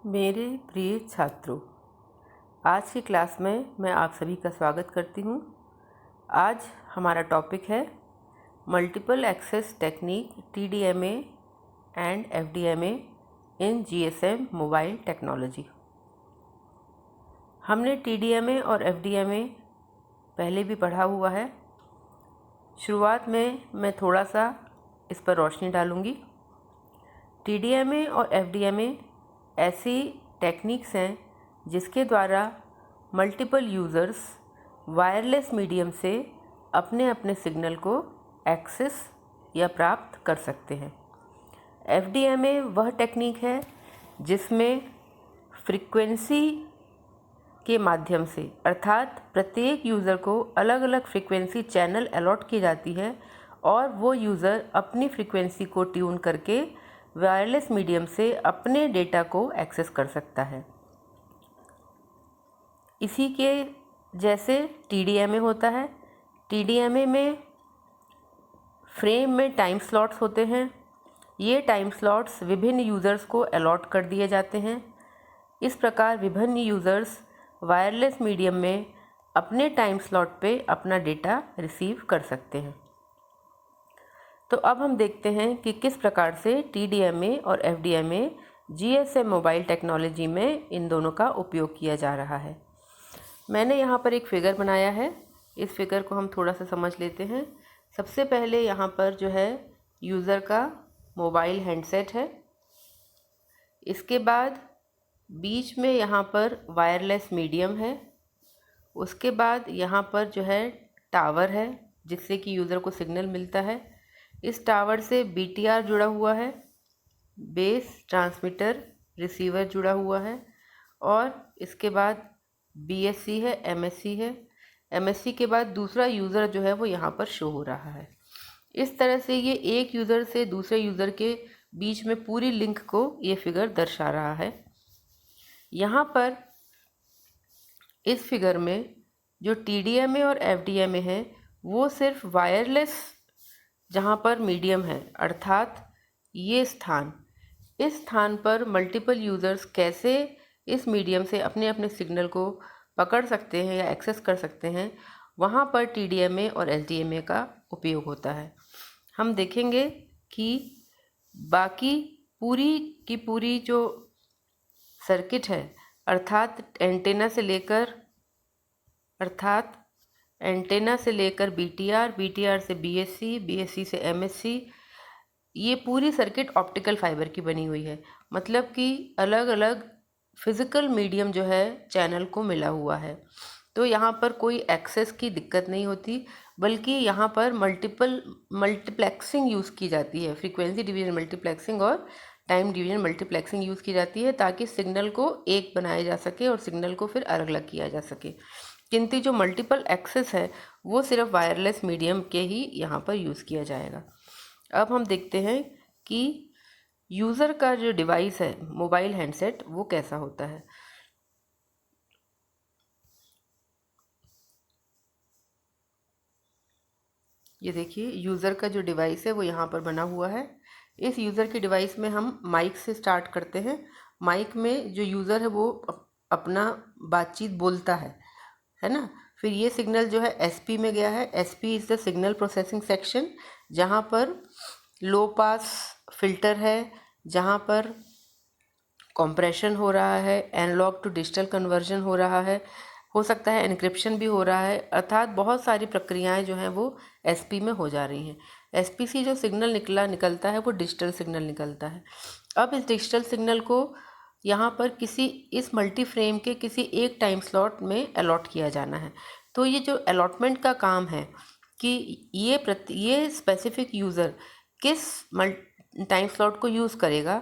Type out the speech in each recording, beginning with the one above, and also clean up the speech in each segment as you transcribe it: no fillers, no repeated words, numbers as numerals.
मेरे प्रिय छात्रों, आज की क्लास में मैं आप सभी का स्वागत करती हूँ। आज हमारा टॉपिक है multiple access technique TDMA and FDMA इन GSM मोबाइल टेक्नोलॉजी। हमने TDMA और FDMA पहले भी पढ़ा हुआ है। शुरुआत में मैं थोड़ा सा इस पर रोशनी डालूँगी। TDMA और FDMA ऐसी टेक्निक्स हैं जिसके द्वारा मल्टीपल यूज़र्स वायरलेस मीडियम से अपने अपने सिग्नल को एक्सेस या प्राप्त कर सकते हैं। FDMA वह टेक्निक है जिसमें फ्रीक्वेंसी के माध्यम से अर्थात प्रत्येक यूज़र को अलग अलग फ्रीक्वेंसी चैनल अलॉट की जाती है और वो यूज़र अपनी फ्रीक्वेंसी को ट्यून करके वायरलेस मीडियम से अपने डेटा को एक्सेस कर सकता है। इसी के जैसे TDMA होता है। TDMA में फ्रेम में टाइम स्लॉट्स होते हैं। ये टाइम स्लॉट्स विभिन्न यूज़र्स को अलॉट कर दिए जाते हैं। इस प्रकार विभिन्न यूज़र्स वायरलेस मीडियम में अपने टाइम स्लॉट पे अपना डेटा रिसीव कर सकते हैं। तो अब हम देखते हैं कि किस प्रकार से TDMA और FDMA GSM मोबाइल टेक्नोलॉजी में इन दोनों का उपयोग किया जा रहा है। मैंने यहाँ पर एक फ़िगर बनाया है। इस फिगर को हम थोड़ा सा समझ लेते हैं। सबसे पहले यहाँ पर जो है यूज़र का मोबाइल हैंडसेट है। इसके बाद बीच में यहाँ पर वायरलेस मीडियम है। उसके बाद यहाँ पर जो है टावर है जिससे कि यूज़र को सिग्नल मिलता है। इस टावर से BTR जुड़ा हुआ है, बेस ट्रांसमीटर रिसीवर जुड़ा हुआ है और इसके बाद BSC है, MSC है। MSC के बाद दूसरा यूज़र जो है वो यहाँ पर शो हो रहा है। इस तरह से ये एक यूज़र से दूसरे यूज़र के बीच में पूरी लिंक को ये फिगर दर्शा रहा है। यहाँ पर इस फिगर में जो TDMA और FDMA है वो सिर्फ वायरलेस जहाँ पर मीडियम है अर्थात ये स्थान, इस स्थान पर मल्टीपल यूज़र्स कैसे इस मीडियम से अपने अपने सिग्नल को पकड़ सकते हैं या एक्सेस कर सकते हैं, वहाँ पर TDMA और FDMA का उपयोग होता है। हम देखेंगे कि बाकी पूरी की पूरी जो सर्किट है अर्थात एंटेना से लेकर BTR, BTR से BSC, BSC से MSC, ये पूरी सर्किट ऑप्टिकल फाइबर की बनी हुई है। मतलब कि अलग अलग फिज़िकल मीडियम जो है चैनल को मिला हुआ है। तो यहाँ पर कोई एक्सेस की दिक्कत नहीं होती, बल्कि यहाँ पर मल्टीप्लेक्सिंग यूज़ की जाती है। फ्रीक्वेंसी डिवीजन मल्टीप्लेक्सिंग और टाइम डिवीजन मल्टीप्लेक्सिंग यूज़ की जाती है ताकि सिग्नल को एक बनाया जा सके और सिग्नल को फिर अलग अलग किया जा सके। किंतु जो मल्टीपल एक्सेस है वो सिर्फ वायरलेस मीडियम के ही यहाँ पर यूज़ किया जाएगा। अब हम देखते हैं कि यूज़र का जो डिवाइस है मोबाइल हैंडसेट वो कैसा होता है। ये देखिए यूज़र का जो डिवाइस है वो यहाँ पर बना हुआ है। इस यूज़र के डिवाइस में हम माइक से स्टार्ट करते हैं। माइक में जो यूज़र है वो अपना बातचीत बोलता है ना। फिर ये सिग्नल जो है SP में गया है। SP is the signal processing section, जहाँ पर लो पास फिल्टर है, जहाँ पर कॉम्प्रेशन हो रहा है, एनालॉग टू डिजिटल कन्वर्जन हो रहा है, हो सकता है एन्क्रिप्शन भी हो रहा है, अर्थात बहुत सारी प्रक्रियाएं जो हैं वो SP में हो जा रही हैं। SP से जो सिग्नल निकलता है वो डिजिटल सिग्नल निकलता है। अब इस डिजिटल सिग्नल को यहाँ पर इस मल्टी फ्रेम के किसी एक टाइम स्लॉट में अलॉट किया जाना है। तो ये जो अलॉटमेंट का काम है कि ये स्पेसिफिक यूज़र किस टाइम स्लॉट को यूज़ करेगा,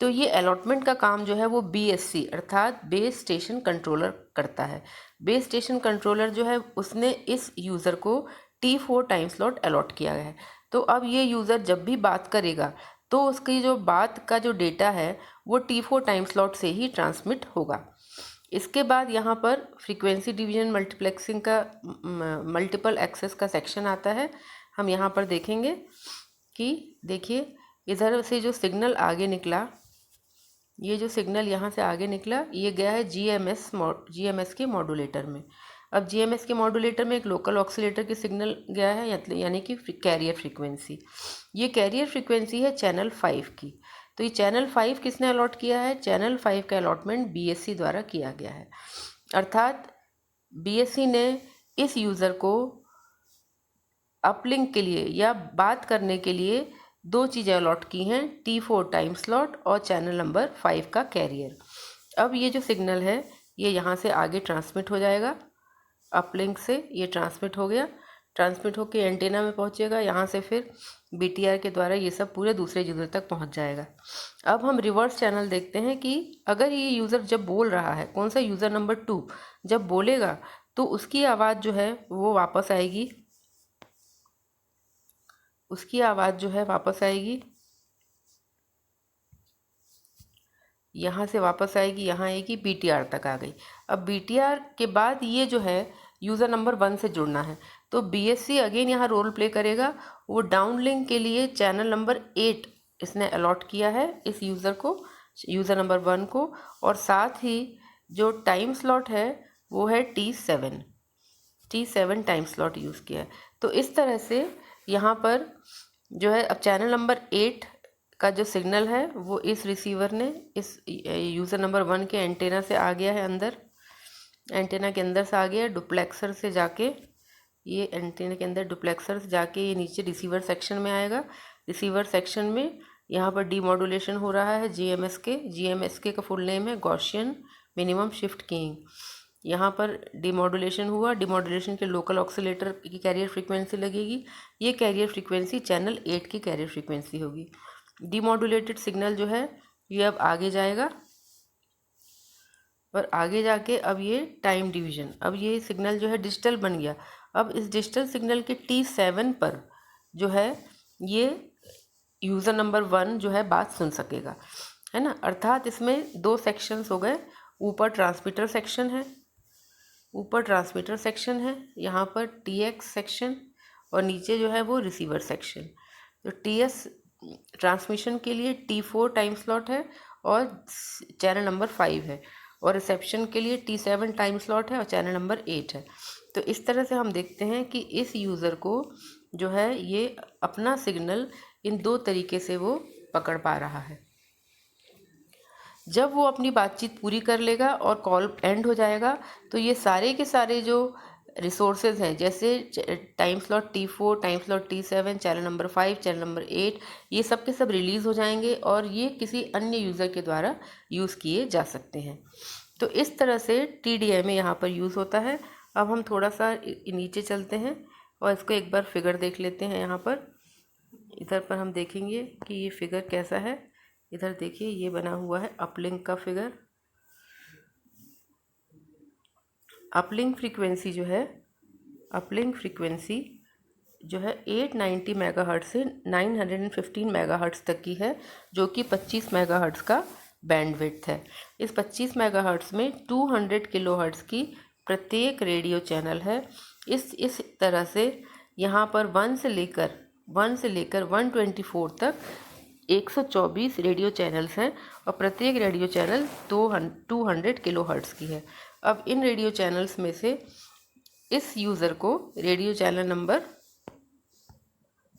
तो ये अलॉटमेंट का काम जो है वो BSC अर्थात बेस स्टेशन कंट्रोलर करता है। बेस स्टेशन कंट्रोलर जो है उसने इस यूज़र को T4 टाइम स्लॉट अलॉट किया है। तो अब ये यूज़र जब भी बात करेगा तो उसकी जो बात का जो डेटा है वो T4 टाइम स्लॉट से ही ट्रांसमिट होगा। इसके बाद यहाँ पर फ्रीक्वेंसी डिवीजन मल्टीप्लेक्सिंग का मल्टीपल एक्सेस का सेक्शन आता है। हम यहाँ पर देखेंगे कि देखिए इधर से जो सिग्नल आगे निकला ये जो सिग्नल यहाँ से आगे निकला ये गया है जीएमएस के मॉड्यूलेटर में। अब जीएमएस के मॉड्यूलेटर में एक लोकल ऑक्सीलेटर की सिग्नल गया है, यानी कि कैरियर फ्रीक्वेंसी। ये कैरियर फ्रीक्वेंसी है चैनल 5 की। तो ये चैनल 5 किसने अलॉट किया है? चैनल 5 का अलॉटमेंट बीएससी द्वारा किया गया है। अर्थात बीएससी ने इस यूज़र को अपलिंक के लिए या बात करने के लिए दो चीज़ें अलॉट की हैं, T4 टाइम स्लॉट और चैनल नंबर 5 का कैरियर। अब ये जो सिग्नल है ये यहाँ से आगे ट्रांसमिट हो जाएगा, अपलिंक से ये ट्रांसमिट हो गया, ट्रांसमिट होकर एंटेना में पहुँचेगा, यहाँ से फिर BTR के द्वारा ये सब पूरे दूसरे यूज़र तक पहुँच जाएगा। अब हम रिवर्स चैनल देखते हैं कि अगर ये यूज़र जब बोल रहा है, कौन सा यूज़र नंबर 2 जब बोलेगा तो उसकी आवाज़ जो है वो वापस आएगी, यहाँ से वापस आएगी, यहाँ आएगी, BTR तक आ गई। अब BTR के बाद ये जो है यूज़र नंबर 1 से जुड़ना है, तो BSC अगेन यहाँ रोल प्ले करेगा। वो डाउनलिंक के लिए चैनल नंबर 8 इसने अलॉट किया है इस यूज़र को, यूज़र नंबर 1 को, और साथ ही जो टाइम स्लॉट है वो है T7 टाइम स्लॉट यूज़ किया है। तो इस तरह से यहाँ पर जो है अब चैनल नंबर 8 का जो सिग्नल है वो इस रिसीवर ने इस यूज़र नंबर 1 के एंटेना से आ गया है, अंदर एंटेना के अंदर से आ गया, डुप्लेक्सर से जाके ये एंटेना के अंदर डुप्लेक्सर से जाके ये नीचे रिसीवर सेक्शन में आएगा। रिसीवर सेक्शन में यहाँ पर डीमॉड्यूलेशन हो रहा है जीएमएसके का फुल नेम है गॉसियन मिनिमम शिफ्ट कीइंग। यहाँ पर डीमॉड्यूलेशन हुआ, डीमॉड्यूलेशन के लोकल ऑक्सीलेटर की कैरियर फ्रीक्वेंसी लगेगी, ये कैरियर फ्रीक्वेंसी चैनल 8 की कैरियर फ्रीक्वेंसी होगी। डीमॉड्यूलेटेड सिग्नल जो है ये अब आगे जाएगा और आगे जाके अब ये टाइम डिवीज़न, अब ये सिग्नल जो है डिजिटल बन गया। अब इस डिजिटल सिग्नल के T7 पर जो है ये यूज़र नंबर 1 जो है बात सुन सकेगा, है ना। अर्थात इसमें दो सेक्शंस हो गए, ऊपर ट्रांसमीटर सेक्शन है, यहाँ पर TX सेक्शन और नीचे जो है वो रिसीवर सेक्शन। तो TS ट्रांसमिशन के लिए T4 टाइम स्लॉट है और चैनल नंबर 5 है, और रिसेप्शन के लिए T7 टाइम स्लॉट है और चैनल नंबर 8 है। तो इस तरह से हम देखते हैं कि इस यूज़र को जो है ये अपना सिग्नल इन दो तरीके से वो पकड़ पा रहा है। जब वो अपनी बातचीत पूरी कर लेगा और कॉल एंड हो जाएगा तो ये सारे के सारे जो रिसोर्सेज हैं, जैसे time slot T4, time slot T7, channel number 5, channel number 8, ये सब के सब रिलीज़ हो जाएंगे और ये किसी अन्य यूज़र के द्वारा यूज़ किए जा सकते हैं। तो इस तरह से TDMA यहाँ पर यूज़ होता है। अब हम थोड़ा सा नीचे चलते हैं और इसको एक बार फिगर देख लेते हैं। यहाँ पर इधर पर हम देखेंगे कि ये फिगर कैसा है। इधर देखिए ये बना हुआ है अपलिंक का फिगर। अपलिंक फ्रीक्वेंसी जो है 890 मेगाहर्ट्ज़ से 915 मेगाहर्ट्ज़ तक की है, जो कि 25 मेगाहर्ट्ज़ का बैंडविड्थ है। इस 25 मेगाहर्ट्ज़ में 200 किलोहर्ट्ज़ की प्रत्येक रेडियो चैनल है। इस तरह से यहाँ पर 1 से लेकर 124 तक 124 रेडियो चैनल्स हैं और प्रत्येक रेडियो चैनल 200 किलोहर्ट्ज़ की है। अब इन रेडियो चैनल्स में से इस यूज़र को रेडियो चैनल नंबर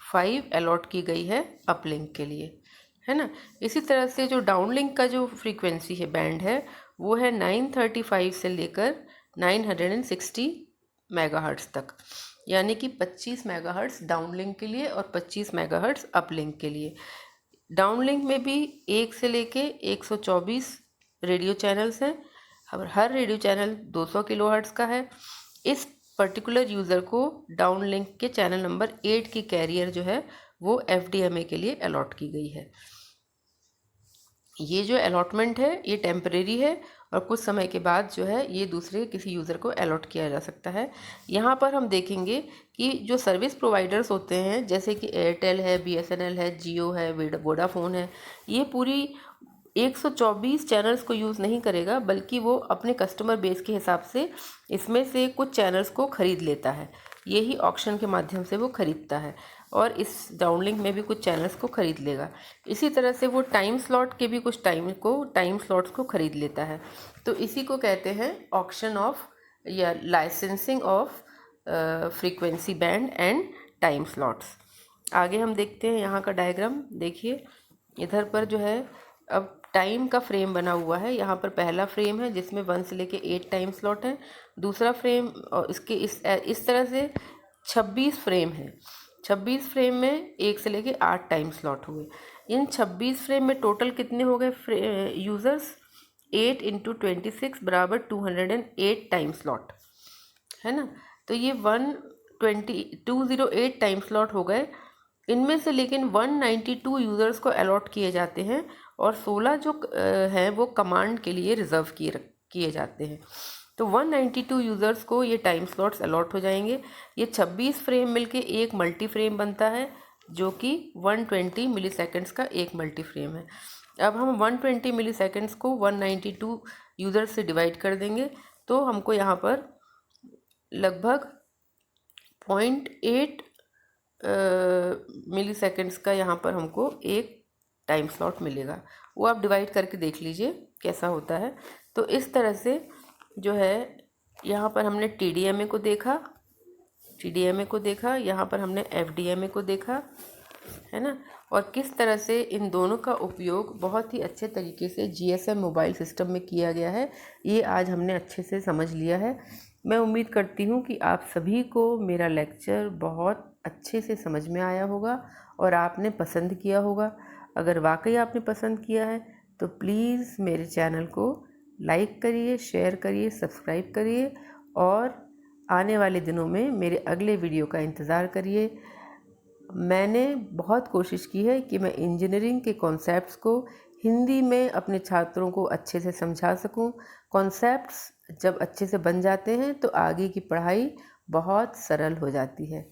5 अलॉट की गई है अपलिंक के लिए, है ना। इसी तरह से जो डाउनलिंक का जो फ्रीक्वेंसी है, बैंड है, वो है 935 से लेकर 960 मेगाहर्ट्ज़ तक, यानी कि 25 मेगाहर्ट्ज़ डाउनलिंक के लिए और 25 मेगाहर्ट्ज़ अपलिंक के लिए। डाउनलिंक में भी 1 से लेके 124 रेडियो चैनल्स हैं और हर रेडियो चैनल 200 किलोहर्ट्ज़ का है। इस पर्टिकुलर यूज़र को डाउनलिंक के चैनल नंबर 8 की कैरियर जो है वो FDMA के लिए अलॉट की गई है। ये जो अलॉटमेंट है ये टेम्परेरी है और कुछ समय के बाद जो है ये दूसरे किसी यूज़र को अलॉट किया जा सकता है। यहाँ पर हम देखेंगे कि जो सर्विस प्रोवाइडर्स होते हैं, जैसे कि एयरटेल है, BSNL है, जियो है, वोडाफोन है, ये पूरी 124 चैनल्स को यूज़ नहीं करेगा, बल्कि वो अपने कस्टमर बेस के हिसाब से इसमें से कुछ चैनल्स को ख़रीद लेता है। यही ऑक्शन के माध्यम से वो ख़रीदता है और इस डाउनलिंक में भी कुछ चैनल्स को ख़रीद लेगा। इसी तरह से वो टाइम स्लॉट के भी कुछ टाइम स्लॉट्स को ख़रीद लेता है। तो इसी को कहते हैं ऑक्शन ऑफ या licensing of frequency band and time slots. आगे हम देखते हैं यहाँ का डायग्राम। देखिए इधर पर जो है अब टाइम का फ्रेम बना हुआ है। यहाँ पर पहला फ्रेम है जिसमें 1 से लेके 8 टाइम स्लॉट है। दूसरा फ्रेम और इसके इस तरह से 26 फ्रेम है। 26 फ्रेम में 1 से लेके 8 टाइम स्लॉट हुए। इन 26 फ्रेम में टोटल कितने हो गए यूज़र्स? 8 इंटू 26 बराबर 208 टाइम स्लॉट है ना। तो ये 208 टाइम स्लॉट हो गए। इनमें से लेकिन 192 यूज़र्स को अलॉट किए जाते हैं और 16 जो हैं वो कमांड के लिए रिज़र्व किए जाते हैं। तो 192 यूज़र्स को ये टाइम स्लॉट्स अलॉट हो जाएंगे। ये 26 फ्रेम मिलके एक मल्टी फ्रेम बनता है जो कि 120 मिली सेकेंड्स का एक मल्टी फ्रेम है। अब हम 120 मिली सेकेंड्स को 192 यूज़र्स से डिवाइड कर देंगे तो हमको यहाँ पर लगभग 0.8 मिली सेकेंड्स का यहाँ पर हमको एक टाइम स्लॉट मिलेगा। वो आप डिवाइड करके देख लीजिए कैसा होता है। तो इस तरह से जो है यहाँ पर हमने TDMA को देखा, यहाँ पर हमने FDMA को देखा, है ना। और किस तरह से इन दोनों का उपयोग बहुत ही अच्छे तरीके से GSM मोबाइल सिस्टम में किया गया है, ये आज हमने अच्छे से समझ लिया है। मैं उम्मीद करती हूँ कि आप सभी को मेरा लेक्चर बहुत अच्छे से समझ में आया होगा और आपने पसंद किया होगा। अगर वाकई आपने पसंद किया है तो प्लीज़ मेरे चैनल को लाइक करिए, शेयर करिए, सब्सक्राइब करिए और आने वाले दिनों में मेरे अगले वीडियो का इंतज़ार करिए। मैंने बहुत कोशिश की है कि मैं इंजीनियरिंग के कॉन्सेप्ट्स को हिंदी में अपने छात्रों को अच्छे से समझा सकूं। कॉन्सेप्ट्स जब अच्छे से बन जाते हैं तो आगे की पढ़ाई बहुत सरल हो जाती है।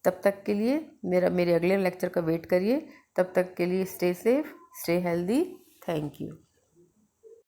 तब तक के लिए मेरे अगले लेक्चर का वेट करिए। तब तक के लिए stay safe, stay healthy. Thank you.